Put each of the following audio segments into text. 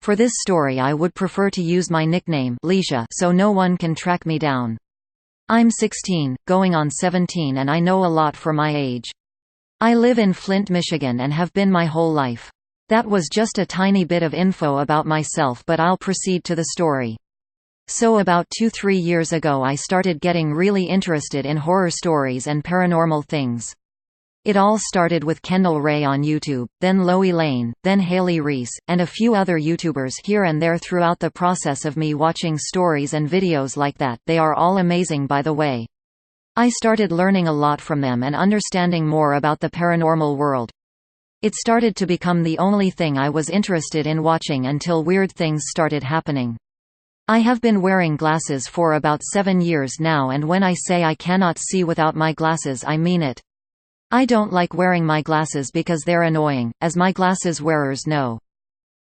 For this story I would prefer to use my nickname Liesha so no one can track me down. I'm 16, going on 17, and I know a lot for my age. I live in Flint, Michigan and have been my whole life. That was just a tiny bit of info about myself, but I'll proceed to the story. So about 2-3 years ago I started getting really interested in horror stories and paranormal things. It all started with Kendall Rae on YouTube, then Loey Lane, then Hailey Reese, and a few other YouTubers here and there throughout the process of me watching stories and videos like that. They are all amazing, by the way. I started learning a lot from them and understanding more about the paranormal world. It started to become the only thing I was interested in watching until weird things started happening. I have been wearing glasses for about 7 years now, and when I say I cannot see without my glasses, I mean it. I don't like wearing my glasses because they're annoying, as my glasses wearers know.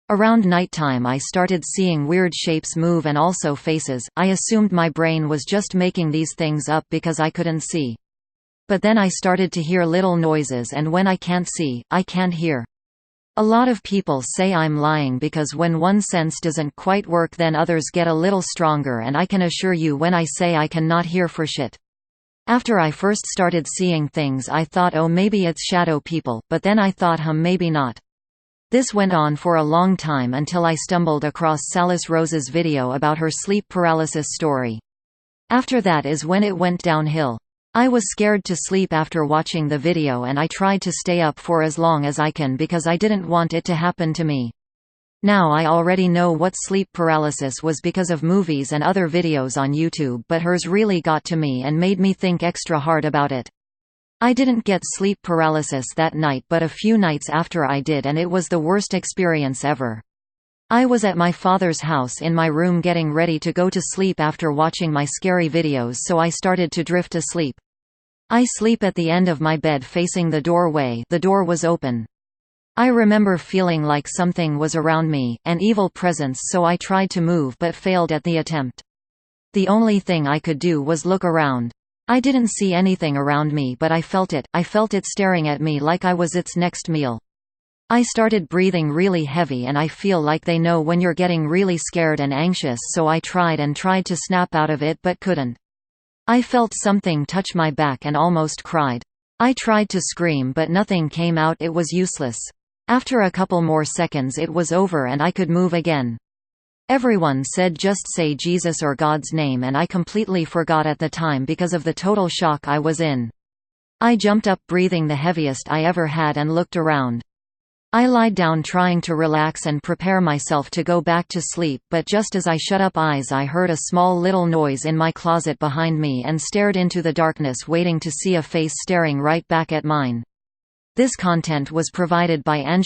Around nighttime I started seeing weird shapes move and also faces. I assumed my brain was just making these things up because I couldn't see. But then I started to hear little noises, and when I can't see, I can't hear. A lot of people say I'm lying because when one sense doesn't quite work then others get a little stronger, and I can assure you when I say I cannot hear for shit. After I first started seeing things I thought, oh, maybe it's shadow people, but then I thought, maybe not. This went on for a long time until I stumbled across Alice Rose's video about her sleep paralysis story. After that is when it went downhill. I was scared to sleep after watching the video, and I tried to stay up for as long as I can because I didn't want it to happen to me. Now I already know what sleep paralysis was because of movies and other videos on YouTube, but hers really got to me and made me think extra hard about it. I didn't get sleep paralysis that night, but a few nights after I did, and it was the worst experience ever. I was at my father's house in my room getting ready to go to sleep after watching my scary videos, so I started to drift asleep. I sleep at the end of my bed facing the doorway. The door was open. I remember feeling like something was around me, an evil presence, so I tried to move but failed at the attempt. The only thing I could do was look around. I didn't see anything around me, but I felt it staring at me like I was its next meal. I started breathing really heavy, and I feel like they know when you're getting really scared and anxious, so I tried to snap out of it but couldn't. I felt something touch my back and almost cried. I tried to scream but nothing came out, it was useless. After a couple more seconds it was over and I could move again. Everyone said just say Jesus or God's name, and I completely forgot at the time because of the total shock I was in. I jumped up breathing the heaviest I ever had and looked around. I lied down trying to relax and prepare myself to go back to sleep, but just as I shut up eyes I heard a small little noise in my closet behind me and stared into the darkness waiting to see a face staring right back at mine. This content was provided by Angela.